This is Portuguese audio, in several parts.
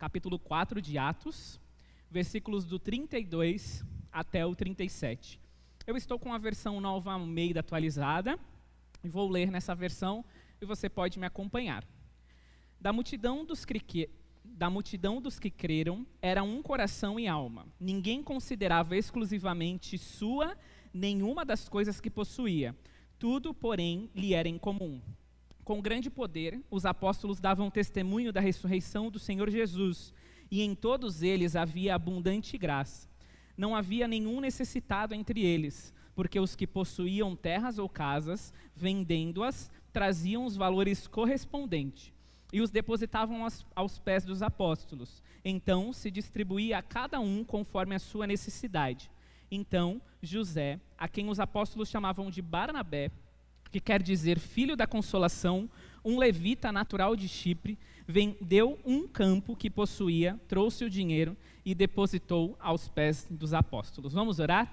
capítulo 4 de Atos, versículos do 32 até o 37. Eu estou com a versão Nova Almeida atualizada e vou ler nessa versão e você pode me acompanhar. Da multidão dos que creram era um coração e alma. Ninguém considerava exclusivamente sua nenhuma das coisas que possuía. Tudo, porém, lhe era em comum. Com grande poder, os apóstolos davam testemunho da ressurreição do Senhor Jesus, e em todos eles havia abundante graça. Não havia nenhum necessitado entre eles, porque os que possuíam terras ou casas, vendendo-as, traziam os valores correspondentes e os depositavam aos pés dos apóstolos. Então se distribuía a cada um conforme a sua necessidade. Então José, a quem os apóstolos chamavam de Barnabé, que quer dizer filho da consolação, um levita natural de Chipre, vendeu um campo que possuía, trouxe o dinheiro e depositou aos pés dos apóstolos. Vamos orar?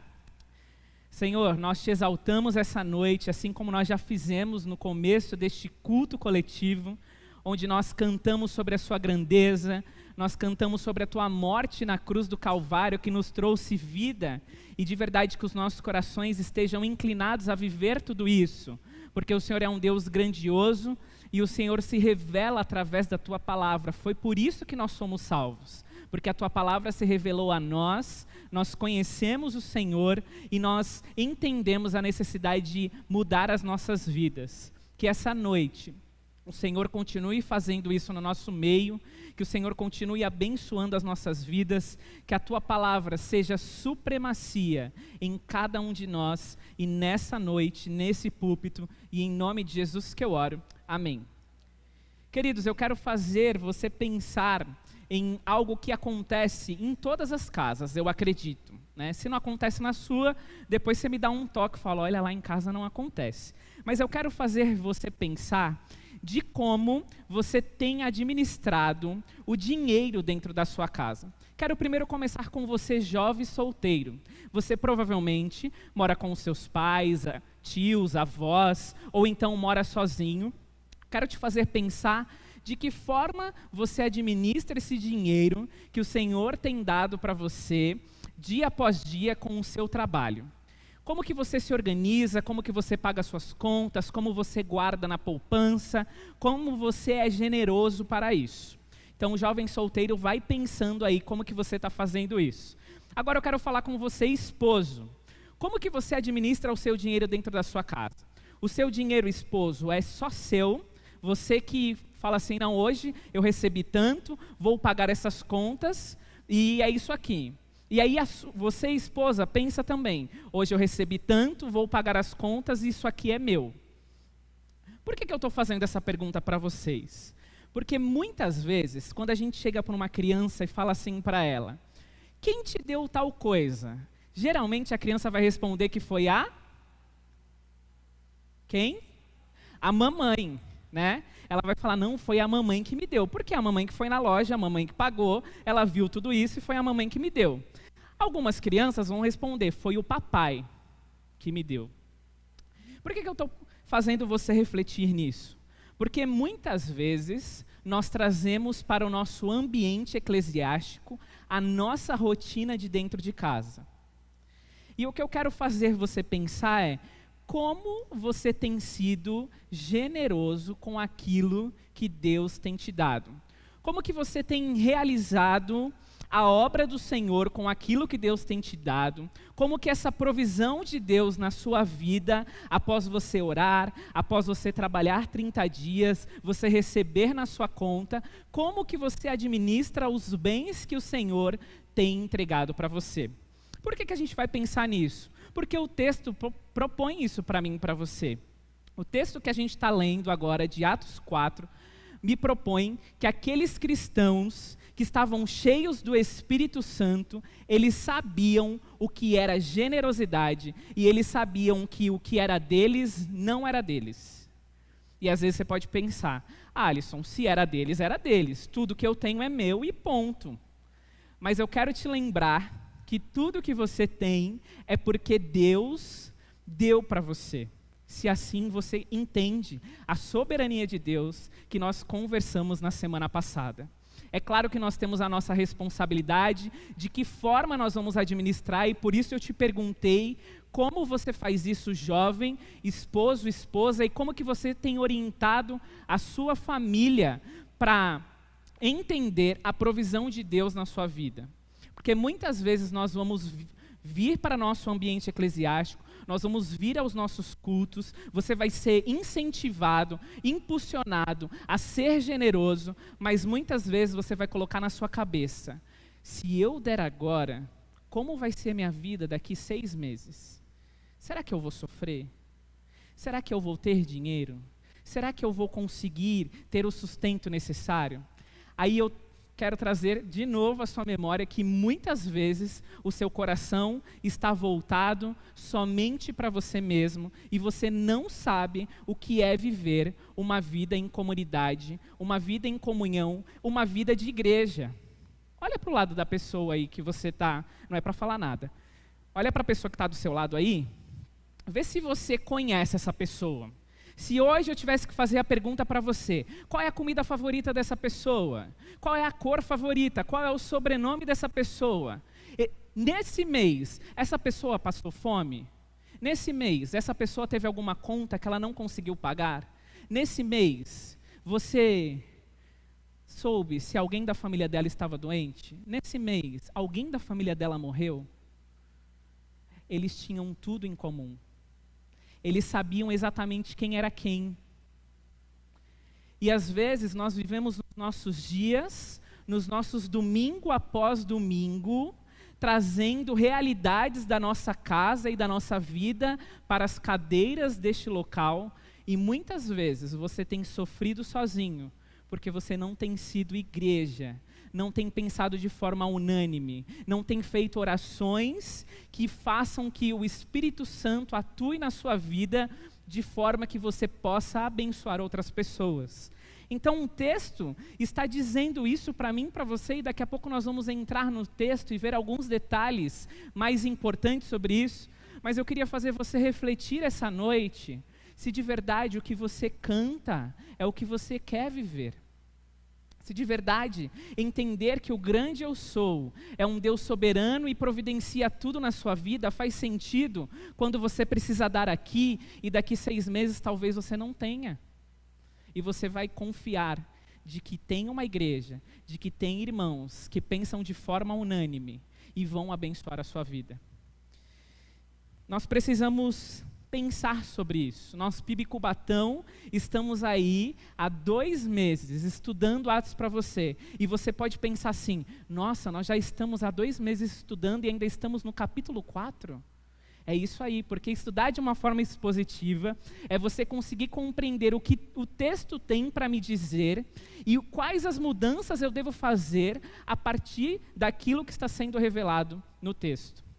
Senhor, nós te exaltamos essa noite, assim como nós já fizemos no começo deste culto coletivo, onde nós cantamos sobre a sua grandeza, nós cantamos sobre a tua morte na cruz do Calvário, que nos trouxe vida, e de verdade que os nossos corações estejam inclinados a viver tudo isso, porque o Senhor é um Deus grandioso, e o Senhor se revela através da tua palavra. Foi por isso que nós somos salvos, porque a tua palavra se revelou a nós, nós conhecemos o Senhor, e nós entendemos a necessidade de mudar as nossas vidas. Que essa noite o Senhor continue fazendo isso no nosso meio, que o Senhor continue abençoando as nossas vidas, que a tua palavra seja supremacia em cada um de nós, e nessa noite, nesse púlpito, e em nome de Jesus que eu oro, amém. Queridos, eu quero fazer você pensar em algo que acontece em todas as casas, eu acredito, né? Se não acontece na sua, depois você me dá um toque e fala, olha, lá em casa não acontece. Mas eu quero fazer você pensar de como você tem administrado o dinheiro dentro da sua casa. Quero primeiro começar com você, jovem solteiro. Você provavelmente mora com os seus pais, tios, avós, ou então mora sozinho. Quero te fazer pensar de que forma você administra esse dinheiro que o Senhor tem dado para você, dia após dia, com o seu trabalho. Como que você se organiza, como que você paga suas contas, como você guarda na poupança, como você é generoso para isso. Então o jovem solteiro vai pensando aí como que você está fazendo isso. Agora eu quero falar com você, esposo. Como que você administra o seu dinheiro dentro da sua casa? O seu dinheiro, esposo, é só seu, você que fala assim, não, hoje eu recebi tanto, vou pagar essas contas e é isso aqui. E aí você, esposa, pensa também, hoje eu recebi tanto, vou pagar as contas e isso aqui é meu. Por que eu estou fazendo essa pergunta para vocês? Porque muitas vezes, quando a gente chega para uma criança e fala assim para ela, quem te deu tal coisa? Geralmente a criança vai responder que foi a... Quem? A mamãe, né? Ela vai falar, não, foi a mamãe que me deu. Porque a mamãe que foi na loja, a mamãe que pagou, ela viu tudo isso e foi a mamãe que me deu. Algumas crianças vão responder, foi o papai que me deu. Por que eu estou fazendo você refletir nisso? Porque muitas vezes nós trazemos para o nosso ambiente eclesiástico a nossa rotina de dentro de casa. E o que eu quero fazer você pensar é, como você tem sido generoso com aquilo que Deus tem te dado? Como que você tem realizado a obra do Senhor com aquilo que Deus tem te dado? Como que essa provisão de Deus na sua vida, após você orar, após você trabalhar 30 dias, você receber na sua conta, como que você administra os bens que o Senhor tem entregado para você? Por que a gente vai pensar nisso? Porque o texto propõe isso para mim e para você. O texto que a gente está lendo agora, de Atos 4, me propõe que aqueles cristãos que estavam cheios do Espírito Santo, eles sabiam o que era generosidade e eles sabiam que o que era deles não era deles. E às vezes você pode pensar, Alisson, se era deles, tudo que eu tenho é meu e ponto. Mas eu quero te lembrar que tudo que você tem é porque Deus deu para você. Se assim você entende a soberania de Deus que nós conversamos na semana passada. É claro que nós temos a nossa responsabilidade, de que forma nós vamos administrar, e por isso eu te perguntei como você faz isso, jovem, esposo, esposa, e como que você tem orientado a sua família para entender a provisão de Deus na sua vida. Porque muitas vezes nós vamos vir para nosso ambiente eclesiástico, nós vamos vir aos nossos cultos, você vai ser incentivado, impulsionado a ser generoso, mas muitas vezes você vai colocar na sua cabeça, se eu der agora, como vai ser minha vida daqui 6 meses? Será que eu vou sofrer? Será que eu vou ter dinheiro? Será que eu vou conseguir ter o sustento necessário? Aí eu quero trazer de novo à sua memória que muitas vezes o seu coração está voltado somente para você mesmo e você não sabe o que é viver uma vida em comunidade, uma vida em comunhão, uma vida de igreja. Olha para o lado da pessoa aí que você está, não é para falar nada. Olha para a pessoa que está do seu lado aí, vê se você conhece essa pessoa. Se hoje eu tivesse que fazer a pergunta para você, qual é a comida favorita dessa pessoa? Qual é a cor favorita? Qual é o sobrenome dessa pessoa? Nesse mês, essa pessoa passou fome? Nesse mês, essa pessoa teve alguma conta que ela não conseguiu pagar? Nesse mês, você soube se alguém da família dela estava doente? Nesse mês, alguém da família dela morreu? Eles tinham tudo em comum. Eles sabiam exatamente quem era quem. E às vezes nós vivemos nos nossos dias, nos nossos domingo após domingo, trazendo realidades da nossa casa e da nossa vida para as cadeiras deste local. E muitas vezes você tem sofrido sozinho, porque você não tem sido igreja, não tem pensado de forma unânime, não tem feito orações que façam que o Espírito Santo atue na sua vida de forma que você possa abençoar outras pessoas. Então, o texto está dizendo isso para mim, para você, e daqui a pouco nós vamos entrar no texto e ver alguns detalhes mais importantes sobre isso, mas eu queria fazer você refletir essa noite, se de verdade o que você canta é o que você quer viver. Se de verdade entender que o grande eu sou é um Deus soberano e providencia tudo na sua vida, faz sentido quando você precisa dar aqui e daqui 6 meses talvez você não tenha. E você vai confiar de que tem uma igreja, de que tem irmãos que pensam de forma unânime e vão abençoar a sua vida. Nós precisamos pensar sobre isso. Nós, PIB Cubatão, estamos aí há 2 meses estudando Atos para você. E você pode pensar assim, nossa, nós já estamos há 2 meses estudando e ainda estamos no capítulo 4? É isso aí, porque estudar de uma forma expositiva é você conseguir compreender o que o texto tem para me dizer e quais as mudanças eu devo fazer a partir daquilo que está sendo revelado no texto.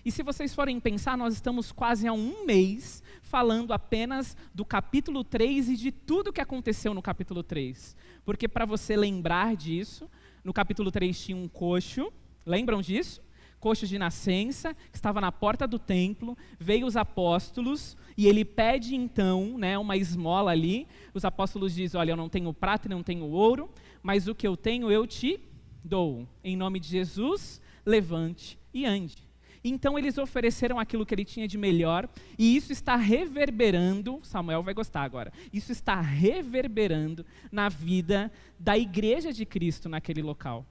E se vocês forem pensar, nós estamos quase há 1 mês falando apenas do capítulo 3 e de tudo que aconteceu no capítulo 3. Porque para você lembrar disso, no capítulo 3 tinha um coxo, lembram disso? Coxo de nascença, que estava na porta do templo, veio os apóstolos, e ele pede então, uma esmola ali. Os apóstolos dizem, olha, eu não tenho prata e não tenho ouro, mas o que eu tenho eu te dou. Em nome de Jesus, levante e ande. Então eles ofereceram aquilo que ele tinha de melhor, e isso está reverberando, Samuel vai gostar agora, isso está reverberando na vida da igreja de Cristo naquele local.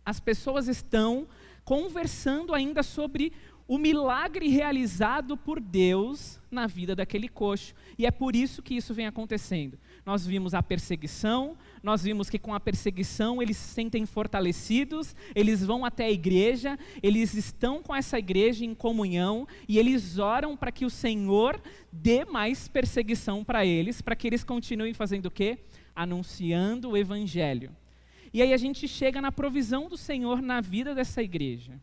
As pessoas estão conversando ainda sobre o milagre realizado por Deus na vida daquele coxo. E é por isso que isso vem acontecendo. Nós vimos a perseguição, nós vimos que com a perseguição eles se sentem fortalecidos, eles vão até a igreja, eles estão com essa igreja em comunhão e eles oram para que o Senhor dê mais perseguição para eles, para que eles continuem fazendo o quê? Anunciando o evangelho. E aí a gente chega na provisão do Senhor na vida dessa igreja.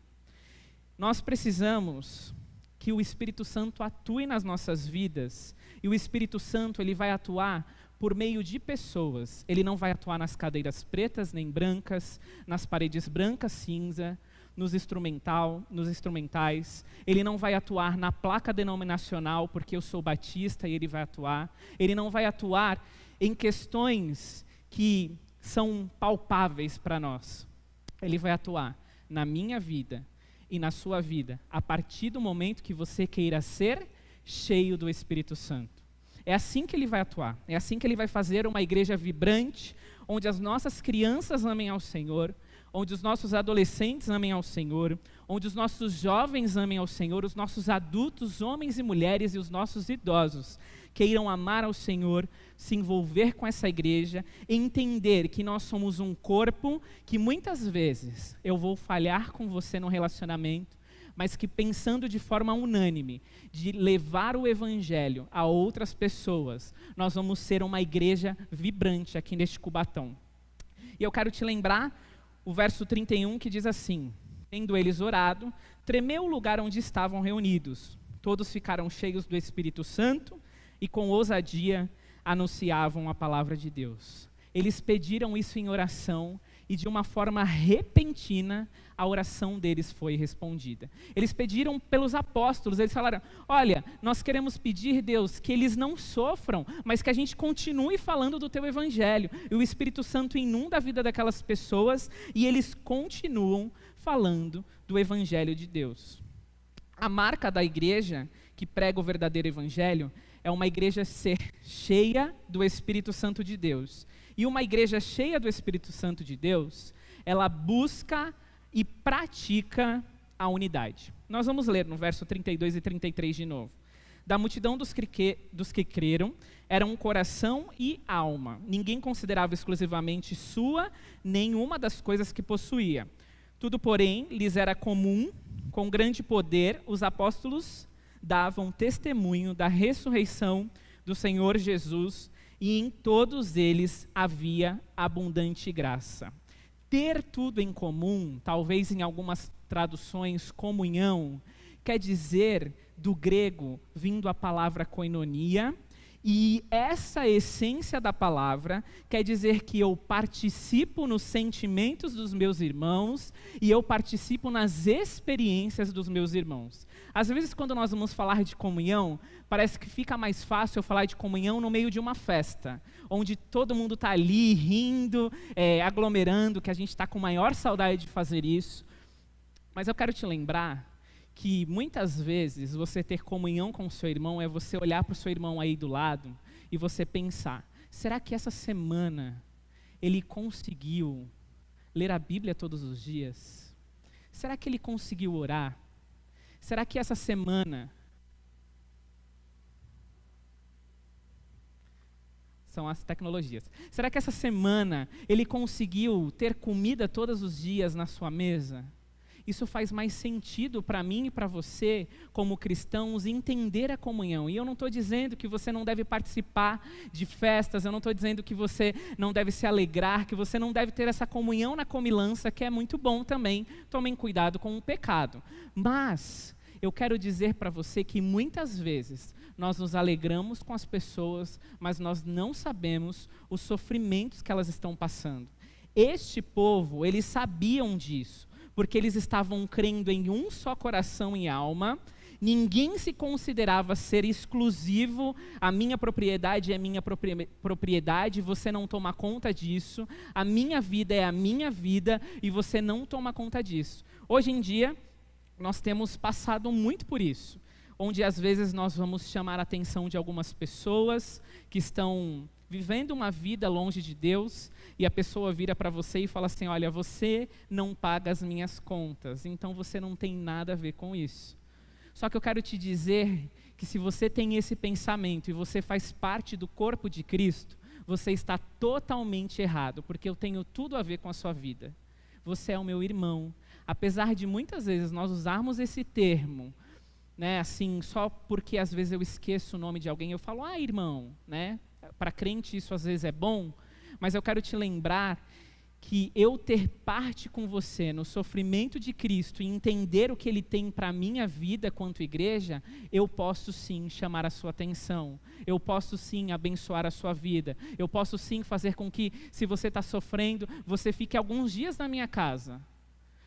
Nós precisamos que o Espírito Santo atue nas nossas vidas, e o Espírito Santo ele vai atuar por meio de pessoas. Ele não vai atuar nas cadeiras pretas nem brancas, nas paredes brancas, cinza, nos instrumentais. Ele não vai atuar na placa denominacional, porque eu sou batista e ele vai atuar. Ele não vai atuar em questões que são palpáveis para nós. Ele vai atuar na minha vida e na sua vida a partir do momento que você queira ser cheio do Espírito Santo. É assim que ele vai atuar, é assim que ele vai fazer uma igreja vibrante, onde as nossas crianças amem ao Senhor, onde os nossos adolescentes amem ao Senhor, onde os nossos jovens amem ao Senhor, os nossos adultos, homens e mulheres e os nossos idosos queiram amar ao Senhor, se envolver com essa igreja, entender que nós somos um corpo, que muitas vezes eu vou falhar com você no relacionamento, mas que pensando de forma unânime, de levar o evangelho a outras pessoas, nós vamos ser uma igreja vibrante aqui neste Cubatão. E eu quero te lembrar o verso 31 que diz assim: tendo eles orado, tremeu o lugar onde estavam reunidos. Todos ficaram cheios do Espírito Santo e com ousadia anunciavam a palavra de Deus. Eles pediram isso em oração e de uma forma repentina a oração deles foi respondida. Eles pediram pelos apóstolos, eles falaram: olha, nós queremos pedir, Deus, que eles não sofram, mas que a gente continue falando do teu evangelho. E o Espírito Santo inunda a vida daquelas pessoas e eles continuam falando do evangelho de Deus. A marca da igreja que prega o verdadeiro evangelho é uma igreja ser cheia do Espírito Santo de Deus. E uma igreja cheia do Espírito Santo de Deus, ela busca e pratica a unidade. Nós vamos ler no verso 32 e 33 de novo. Da multidão dos que creram, era um coração e alma. Ninguém considerava exclusivamente sua nenhuma das coisas que possuía. Tudo, porém, lhes era comum. Com grande poder, os apóstolos davam testemunho da ressurreição do Senhor Jesus, e em todos eles havia abundante graça. Ter tudo em comum, talvez em algumas traduções comunhão, quer dizer, do grego, vindo a palavra koinonia, e essa essência da palavra quer dizer que eu participo nos sentimentos dos meus irmãos e eu participo nas experiências dos meus irmãos. Às vezes, quando nós vamos falar de comunhão, parece que fica mais fácil eu falar de comunhão no meio de uma festa, onde todo mundo está ali rindo, aglomerando, que a gente está com maior saudade de fazer isso. Mas eu quero te lembrar que muitas vezes você ter comunhão com o seu irmão é você olhar para o seu irmão aí do lado e você pensar: será que essa semana ele conseguiu ler a Bíblia todos os dias? Será que ele conseguiu orar? Será que essa semana... São as tecnologias. Será que essa semana ele conseguiu ter comida todos os dias na sua mesa? Isso faz mais sentido para mim e para você, como cristãos, entender a comunhão. E eu não estou dizendo que você não deve participar de festas, eu não estou dizendo que você não deve se alegrar, que você não deve ter essa comunhão na comilança, que é muito bom também. Tomem cuidado com o pecado. Mas eu quero dizer para você que muitas vezes nós nos alegramos com as pessoas, mas nós não sabemos os sofrimentos que elas estão passando. Este povo, eles sabiam disso, porque eles estavam crendo em um só coração e alma. Ninguém se considerava ser exclusivo, a minha propriedade é minha propriedade, você não toma conta disso, a minha vida é a minha vida e você não toma conta disso. Hoje em dia, nós temos passado muito por isso, onde às vezes nós vamos chamar a atenção de algumas pessoas que estão vivendo uma vida longe de Deus, e a pessoa vira para você e fala assim: olha, você não paga as minhas contas, então você não tem nada a ver com isso. Só que eu quero te dizer que se você tem esse pensamento e você faz parte do corpo de Cristo, você está totalmente errado, porque eu tenho tudo a ver com a sua vida. Você é o meu irmão. Apesar de muitas vezes nós usarmos esse termo, né, assim, só porque às vezes eu esqueço o nome de alguém, eu falo: irmão, né? Para crente isso às vezes é bom, mas eu quero te lembrar que eu ter parte com você no sofrimento de Cristo e entender o que Ele tem para a minha vida quanto igreja, eu posso sim chamar a sua atenção, eu posso sim abençoar a sua vida, eu posso sim fazer com que, se você está sofrendo, você fique alguns dias na minha casa.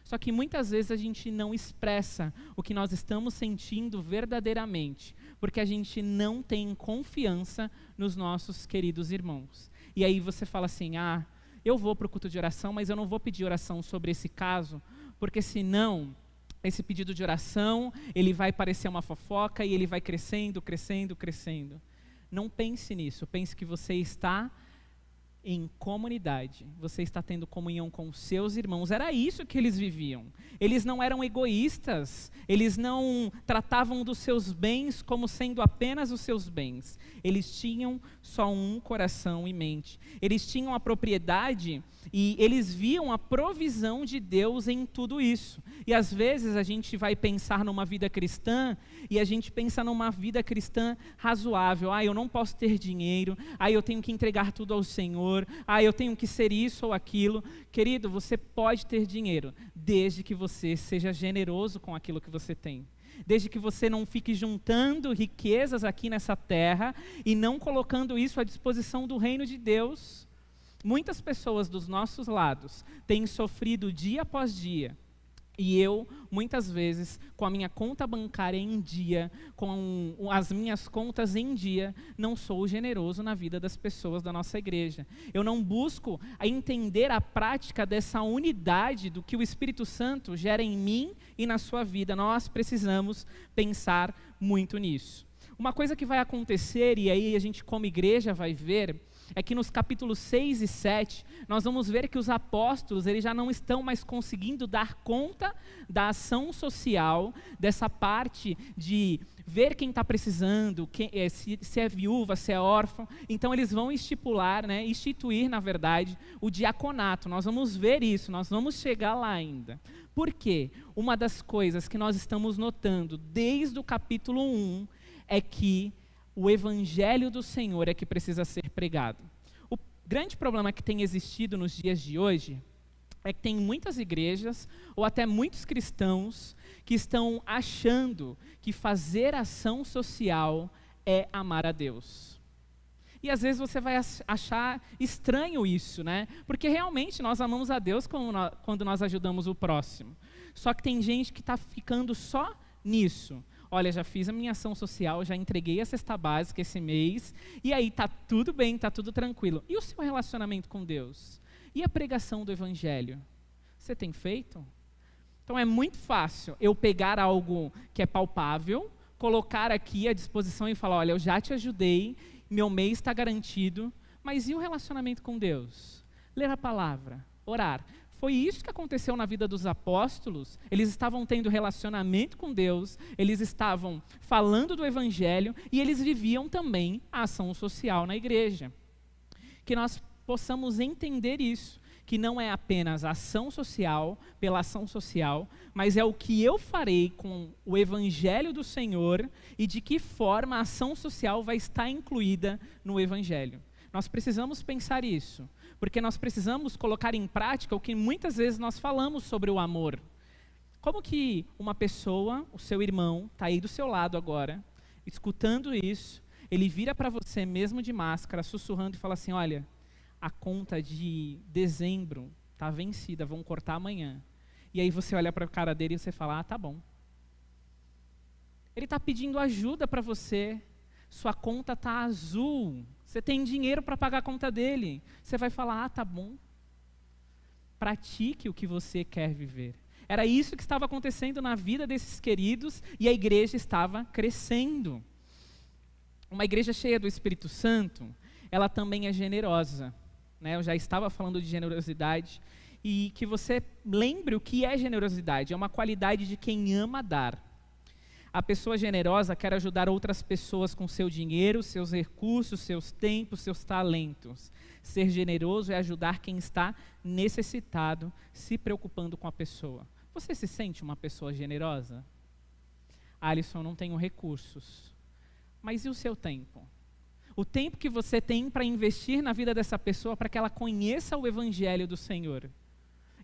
Só que muitas vezes a gente não expressa o que nós estamos sentindo verdadeiramente, porque a gente não tem confiança nos nossos queridos irmãos. E aí você fala assim: eu vou para o culto de oração, mas eu não vou pedir oração sobre esse caso, porque senão esse pedido de oração, ele vai parecer uma fofoca e ele vai crescendo, crescendo, crescendo. Não pense nisso, pense que você está em comunidade, você está tendo comunhão com os seus irmãos. Era isso que eles viviam. Eles não eram egoístas, eles não tratavam dos seus bens como sendo apenas os seus bens. Eles tinham só um coração e mente. Eles tinham a propriedade e eles viam a provisão de Deus em tudo isso. E às vezes a gente vai pensar numa vida cristã e a gente pensa numa vida cristã razoável. Eu não posso ter dinheiro, eu tenho que entregar tudo ao Senhor, eu tenho que ser isso ou aquilo. Querido, você pode ter dinheiro, desde que você seja generoso com aquilo que você tem. Desde que você não fique juntando riquezas aqui nessa terra e não colocando isso à disposição do reino de Deus. Muitas pessoas dos nossos lados têm sofrido dia após dia. E eu, muitas vezes, com a minha conta bancária em dia, com as minhas contas em dia, não sou generoso na vida das pessoas da nossa igreja. Eu não busco entender a prática dessa unidade do que o Espírito Santo gera em mim e na sua vida. Nós precisamos pensar muito nisso. Uma coisa que vai acontecer, e aí a gente como igreja vai ver, é que nos capítulos 6 e 7, nós vamos ver que os apóstolos eles já não estão mais conseguindo dar conta da ação social, dessa parte de ver quem está precisando, se é viúva, se é órfão. Então eles vão instituir, na verdade, o diaconato. Nós vamos ver isso, nós vamos chegar lá ainda. Por quê? Uma das coisas que nós estamos notando desde o capítulo 1 é que o evangelho do Senhor é que precisa ser pregado. O grande problema que tem existido nos dias de hoje é que tem muitas igrejas, ou até muitos cristãos, que estão achando que fazer ação social é amar a Deus. E às vezes você vai achar estranho isso, né? Porque realmente nós amamos a Deus quando nós ajudamos o próximo. Só que tem gente que está ficando só nisso. Olha, já fiz a minha ação social, já entreguei a cesta básica esse mês, e aí está tudo bem, está tudo tranquilo. E o seu relacionamento com Deus? E a pregação do Evangelho? Você tem feito? Então é muito fácil eu pegar algo que é palpável, colocar aqui à disposição e falar, olha, eu já te ajudei, meu mês está garantido, mas e o relacionamento com Deus? Ler a palavra, orar. Foi isso que aconteceu na vida dos apóstolos. Eles estavam tendo relacionamento com Deus, eles estavam falando do Evangelho e eles viviam também a ação social na igreja. Que nós possamos entender isso, que não é apenas ação social pela ação social, mas é o que eu farei com o Evangelho do Senhor e de que forma a ação social vai estar incluída no Evangelho. Nós precisamos pensar isso. Porque nós precisamos colocar em prática o que muitas vezes nós falamos sobre o amor. Como que uma pessoa, o seu irmão, está aí do seu lado agora, escutando isso, ele vira para você mesmo de máscara, sussurrando e fala assim, olha, a conta de dezembro está vencida, vão cortar amanhã. E aí você olha para a cara dele e você fala, tá bom. Ele está pedindo ajuda para você, sua conta está azul, você tem dinheiro para pagar a conta dele. Você vai falar, tá bom. Pratique o que você quer viver. Era isso que estava acontecendo na vida desses queridos e a igreja estava crescendo. Uma igreja cheia do Espírito Santo, ela também é generosa. Né? Eu já estava falando de generosidade e que você lembre o que é generosidade. É uma qualidade de quem ama dar. A pessoa generosa quer ajudar outras pessoas com seu dinheiro, seus recursos, seus tempos, seus talentos. Ser generoso é ajudar quem está necessitado, se preocupando com a pessoa. Você se sente uma pessoa generosa? Alisson, não tenho recursos. Mas e o seu tempo? O tempo que você tem para investir na vida dessa pessoa para que ela conheça o Evangelho do Senhor?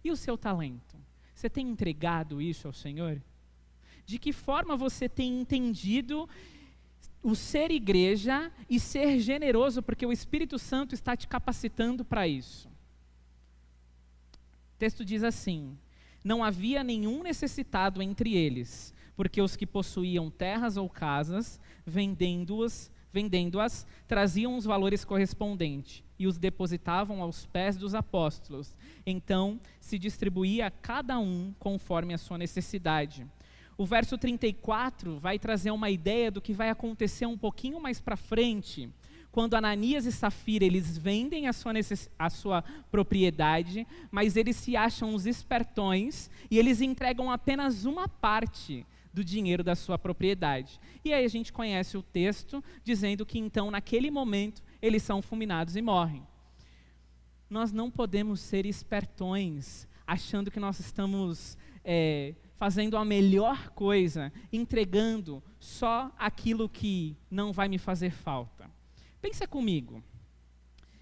E o seu talento? Você tem entregado isso ao Senhor? De que forma você tem entendido o ser igreja e ser generoso, porque o Espírito Santo está te capacitando para isso? O texto diz assim, não havia nenhum necessitado entre eles, porque os que possuíam terras ou casas, vendendo-as, Vendendo-as, traziam os valores correspondentes e os depositavam aos pés dos apóstolos. Então, se distribuía a cada um conforme a sua necessidade. O verso 34 vai trazer uma ideia do que vai acontecer um pouquinho mais para frente, quando Ananias e Safira, eles vendem a sua propriedade, mas eles se acham os espertões e eles entregam apenas uma parte do dinheiro da sua propriedade. E aí a gente conhece o texto dizendo que então, naquele momento, eles são fulminados e morrem. Nós não podemos ser espertões, achando que nós estamos fazendo a melhor coisa, entregando só aquilo que não vai me fazer falta. Pensa comigo.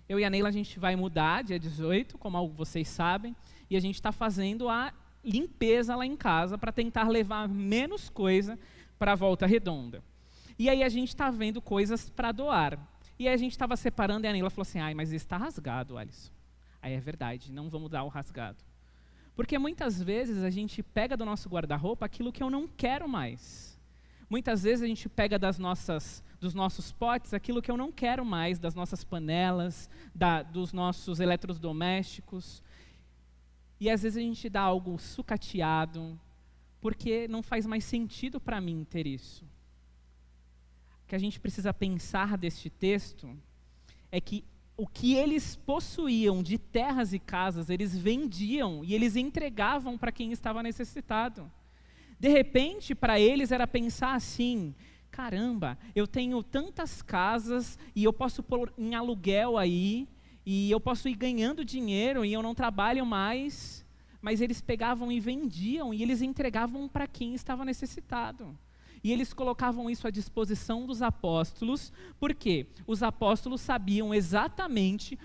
Eu e a Neila, a gente vai mudar dia 18, como vocês sabem, e a gente está fazendo a limpeza lá em casa para tentar levar menos coisa para a Volta Redonda. E aí a gente está vendo coisas para doar. E aí a gente estava separando e a Neila falou assim, ai, mas está rasgado, Alisson. Aí é verdade, não vamos dar o rasgado. Porque muitas vezes a gente pega do nosso guarda-roupa aquilo que eu não quero mais. Muitas vezes a gente pega dos nossos potes aquilo que eu não quero mais, das nossas panelas, dos nossos eletrodomésticos. E às vezes a gente dá algo sucateado, porque não faz mais sentido para mim ter isso. O que a gente precisa pensar deste texto é que o que eles possuíam de terras e casas, eles vendiam e eles entregavam para quem estava necessitado. De repente, para eles era pensar assim, caramba, eu tenho tantas casas e eu posso pôr em aluguel aí, e eu posso ir ganhando dinheiro e eu não trabalho mais, mas eles pegavam e vendiam e eles entregavam para quem estava necessitado. E eles colocavam isso à disposição dos apóstolos, porque os apóstolos sabiam exatamente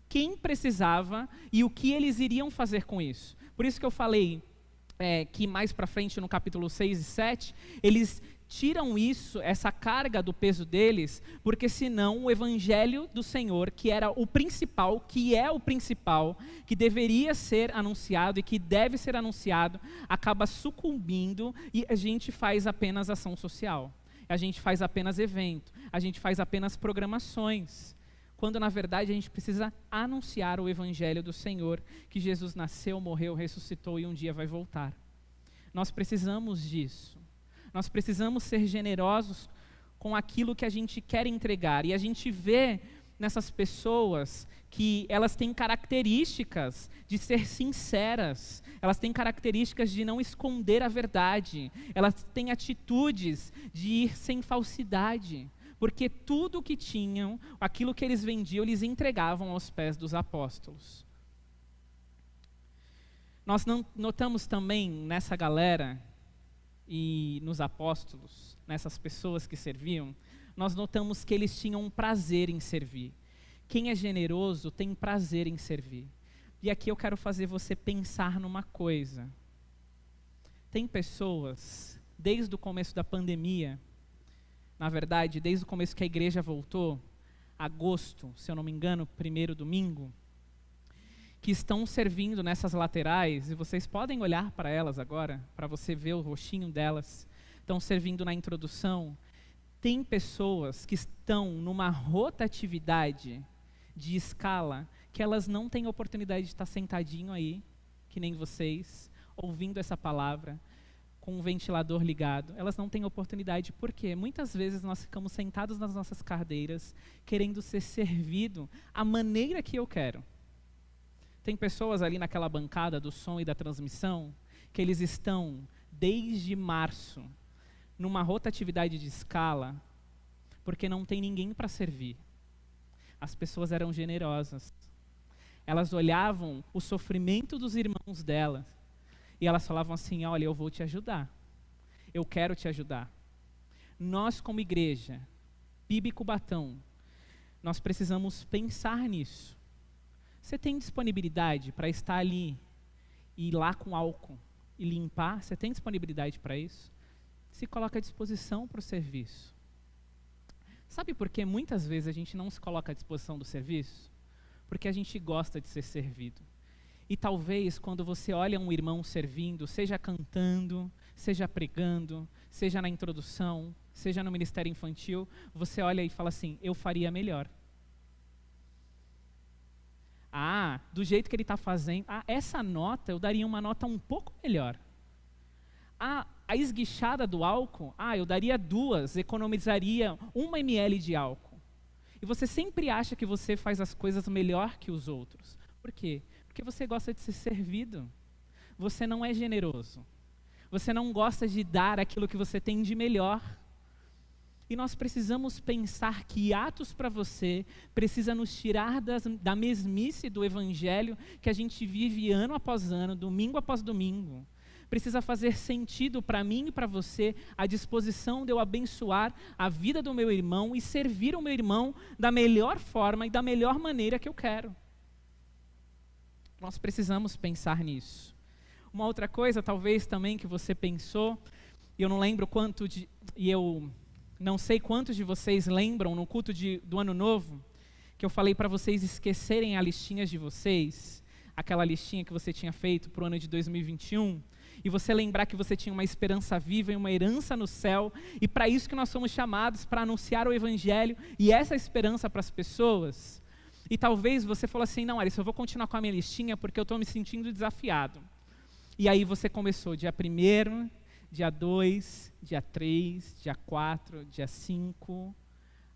quem precisava e o que eles iriam fazer com isso. Por isso que eu falei que mais para frente, no capítulo 6 e 7, eles tiram essa carga do peso deles, porque senão o evangelho do Senhor, que é o principal, que deveria ser anunciado e que deve ser anunciado, acaba sucumbindo e a gente faz apenas ação social. A gente faz apenas evento, a gente faz apenas programações, quando na verdade a gente precisa anunciar o evangelho do Senhor, que Jesus nasceu, morreu, ressuscitou e um dia vai voltar. Nós precisamos disso. Nós precisamos ser generosos com aquilo que a gente quer entregar. E a gente vê nessas pessoas que elas têm características de ser sinceras, elas têm características de não esconder a verdade, elas têm atitudes de ir sem falsidade, porque tudo o que tinham, aquilo que eles vendiam, eles entregavam aos pés dos apóstolos. Nós notamos também nessa galera e nos apóstolos, nessas pessoas que serviam, nós notamos que eles tinham um prazer em servir. Quem é generoso tem prazer em servir. E aqui eu quero fazer você pensar numa coisa. Tem pessoas, desde o começo da pandemia, na verdade, desde o começo que a igreja voltou, agosto, se eu não me engano, primeiro domingo, que estão servindo nessas laterais, e vocês podem olhar para elas agora, para você ver o rostinho delas, estão servindo na introdução. Tem pessoas que estão numa rotatividade de escala, que elas não têm oportunidade de estar sentadinho aí, que nem vocês, ouvindo essa palavra, com um ventilador ligado. Elas não têm oportunidade, porque muitas vezes nós ficamos sentados nas nossas cadeiras, querendo ser servido à maneira que eu quero. Tem pessoas ali naquela bancada do som e da transmissão, que eles estão, desde março, numa rotatividade de escala, porque não tem ninguém para servir. As pessoas eram generosas. Elas olhavam o sofrimento dos irmãos delas, e elas falavam assim, olha, eu vou te ajudar. Eu quero te ajudar. Nós, como igreja, PIB Cubatão, nós precisamos pensar nisso. Você tem disponibilidade para estar ali e ir lá com álcool e limpar? Você tem disponibilidade para isso? Se coloca à disposição para o serviço. Sabe por que muitas vezes a gente não se coloca à disposição do serviço? Porque a gente gosta de ser servido. E talvez quando você olha um irmão servindo, seja cantando, seja pregando, seja na introdução, seja no ministério infantil, você olha e fala assim, eu faria melhor. Ah, do jeito que ele está fazendo, essa nota, eu daria uma nota um pouco melhor. A esguichada do álcool, eu daria 2, economizaria 1 ml de álcool. E você sempre acha que você faz as coisas melhor que os outros. Por quê? Porque você gosta de ser servido. Você não é generoso. Você não gosta de dar aquilo que você tem de melhor. E nós precisamos pensar que Atos para você precisa nos tirar da mesmice do evangelho que a gente vive ano após ano, domingo após domingo. Precisa fazer sentido para mim e para você a disposição de eu abençoar a vida do meu irmão e servir o meu irmão da melhor forma e da melhor maneira que eu quero. Nós precisamos pensar nisso. Uma outra coisa, talvez também que você pensou, e eu não lembro eu não sei quantos de vocês lembram no culto do Ano Novo, que eu falei para vocês esquecerem a listinha de vocês, aquela listinha que você tinha feito para o ano de 2021, e você lembrar que você tinha uma esperança viva e uma herança no céu, e para isso que nós somos chamados, para anunciar o Evangelho, e essa esperança para as pessoas. E talvez você falou assim, não, Alice, eu vou continuar com a minha listinha porque eu estou me sentindo desafiado. E aí você começou dia 1º, dia 2, dia 3, dia 4, dia 5,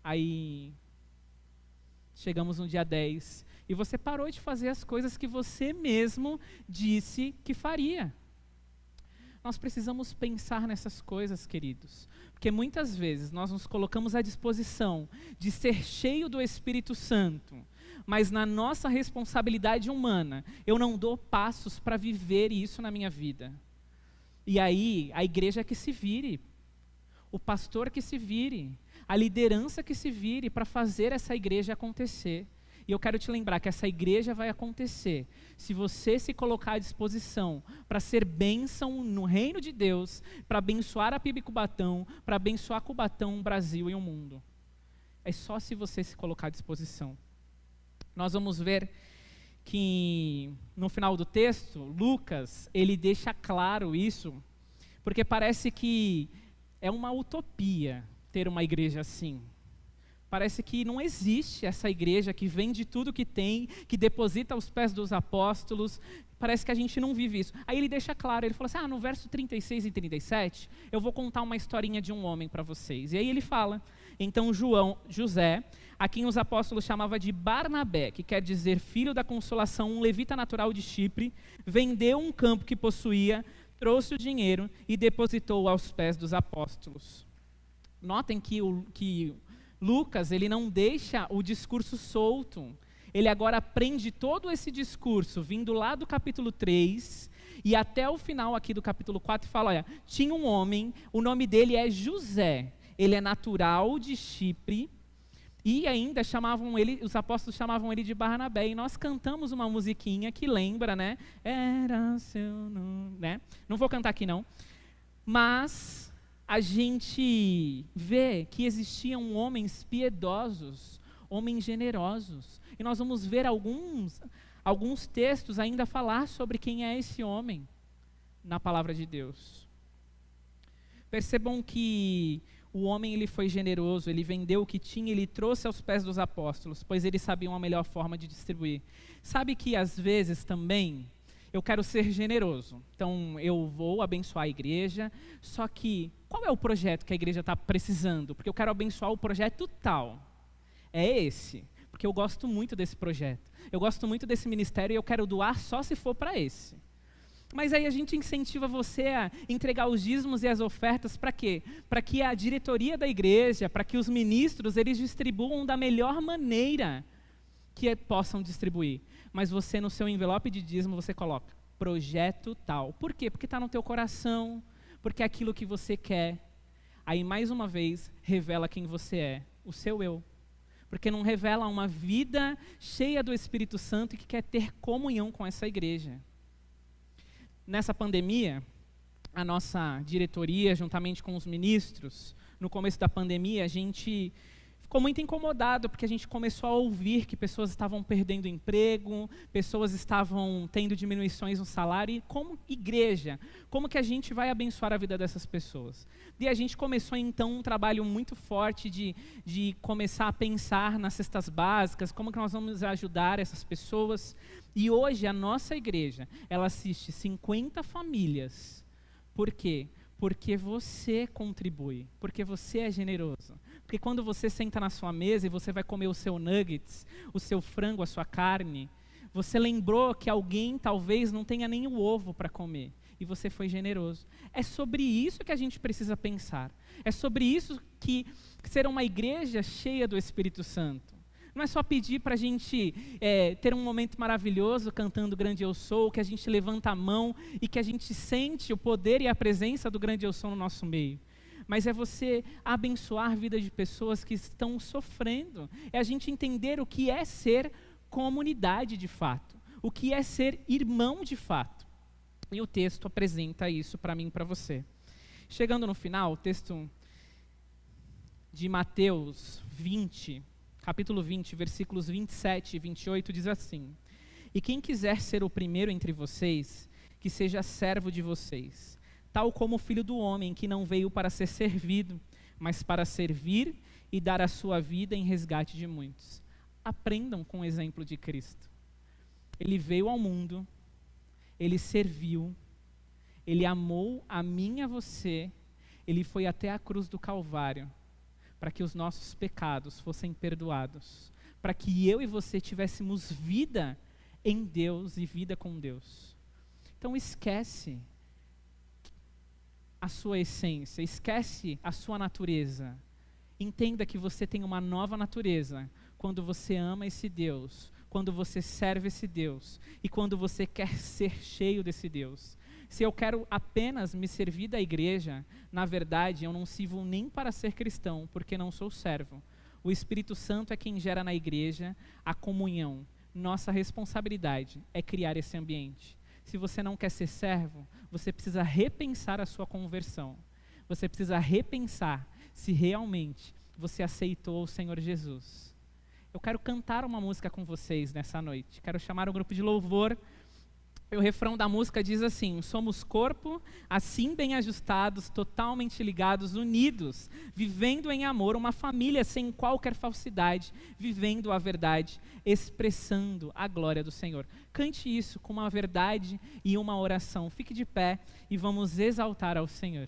aí chegamos no dia 10, e você parou de fazer as coisas que você mesmo disse que faria. Nós precisamos pensar nessas coisas, queridos, porque muitas vezes nós nos colocamos à disposição de ser cheio do Espírito Santo, mas na nossa responsabilidade humana, eu não dou passos para viver isso na minha vida. E aí, a igreja que se vire, o pastor que se vire, a liderança que se vire para fazer essa igreja acontecer. E eu quero te lembrar que essa igreja vai acontecer se você se colocar à disposição para ser bênção no reino de Deus, para abençoar a PIB Cubatão, para abençoar Cubatão, o Brasil e o mundo. É só se você se colocar à disposição. Nós vamos ver que no final do texto, Lucas, ele deixa claro isso, porque parece que é uma utopia ter uma igreja assim. Parece que não existe essa igreja que vende tudo que tem, que deposita aos pés dos apóstolos. Parece que a gente não vive isso. Aí ele deixa claro, ele fala assim, no verso 36 e 37, eu vou contar uma historinha de um homem para vocês. E aí ele fala, então José, a quem os apóstolos chamavam de Barnabé, que quer dizer filho da consolação, um levita natural de Chipre, vendeu um campo que possuía, trouxe o dinheiro e depositou aos pés dos apóstolos. Notem que Lucas, ele não deixa o discurso solto. Ele agora prende todo esse discurso, vindo lá do capítulo 3, e até o final aqui do capítulo 4, e fala, olha, tinha um homem, o nome dele é José, ele é natural de Chipre, e ainda os apóstolos chamavam ele de Barnabé, e nós cantamos uma musiquinha que lembra, né? Era seu nome, né? Não vou cantar aqui não, mas a gente vê que existiam homens piedosos, homens generosos. E nós vamos ver alguns textos ainda falar sobre quem é esse homem na palavra de Deus. Percebam que o homem ele foi generoso, ele vendeu o que tinha, ele trouxe aos pés dos apóstolos, pois eles sabiam a melhor forma de distribuir. Sabe que às vezes também eu quero ser generoso, então eu vou abençoar a igreja, só que qual é o projeto que a igreja está precisando? Porque eu quero abençoar o projeto tal. É esse, porque eu gosto muito desse projeto, eu gosto muito desse ministério e eu quero doar só se for para esse. Mas aí a gente incentiva você a entregar os dízimos e as ofertas para quê? Para que a diretoria da igreja, para que os ministros, eles distribuam da melhor maneira que possam distribuir. Mas você no seu envelope de dízimo, você coloca projeto tal. Por quê? Porque está no teu coração, porque é aquilo que você quer. Aí mais uma vez, revela quem você é, o seu eu. Porque não revela uma vida cheia do Espírito Santo e que quer ter comunhão com essa igreja. Nessa pandemia, a nossa diretoria, juntamente com os ministros, no começo da pandemia, a gente ficou muito incomodado, porque a gente começou a ouvir que pessoas estavam perdendo emprego, pessoas estavam tendo diminuições no salário, e como igreja, como que a gente vai abençoar a vida dessas pessoas? E a gente começou então um trabalho muito forte de começar a pensar nas cestas básicas, como que nós vamos ajudar essas pessoas. E hoje a nossa igreja, ela assiste 50 famílias. Por quê? Porque você contribui, porque você é generoso. Porque quando você senta na sua mesa e você vai comer o seu nuggets, o seu frango, a sua carne, você lembrou que alguém talvez não tenha nem o ovo para comer. E você foi generoso. É sobre isso que a gente precisa pensar. É sobre isso que ser uma igreja cheia do Espírito Santo. Não é só pedir para a gente ter um momento maravilhoso cantando Grande Eu Sou, que a gente levanta a mão e que a gente sente o poder e a presença do Grande Eu Sou no nosso meio. Mas é você abençoar a vida de pessoas que estão sofrendo. É a gente entender o que é ser comunidade de fato. O que é ser irmão de fato. E o texto apresenta isso para mim e para você. Chegando no final, o texto de Mateus 20, capítulo 20, versículos 27 e 28, diz assim: E quem quiser ser o primeiro entre vocês, que seja servo de vocês, tal como o Filho do Homem, que não veio para ser servido, mas para servir e dar a sua vida em resgate de muitos. Aprendam com o exemplo de Cristo. Ele veio ao mundo, ele serviu, ele amou a mim e a você, ele foi até a cruz do Calvário, para que os nossos pecados fossem perdoados, para que eu e você tivéssemos vida em Deus e vida com Deus. Então esquece a sua essência, esquece a sua natureza. Entenda que você tem uma nova natureza quando você ama esse Deus, quando você serve esse Deus e quando você quer ser cheio desse Deus. Se eu quero apenas me servir da igreja, na verdade eu não sirvo nem para ser cristão, porque não sou servo. O Espírito Santo é quem gera na igreja a comunhão. Nossa responsabilidade é criar esse ambiente. Se você não quer ser servo, você precisa repensar a sua conversão. Você precisa repensar se realmente você aceitou o Senhor Jesus. Eu quero cantar uma música com vocês nessa noite. Quero chamar um grupo de louvor. O refrão da música diz assim: somos corpo, assim bem ajustados, totalmente ligados, unidos, vivendo em amor, uma família sem qualquer falsidade, vivendo a verdade, expressando a glória do Senhor. Cante isso com uma verdade e uma oração. Fique de pé e vamos exaltar ao Senhor.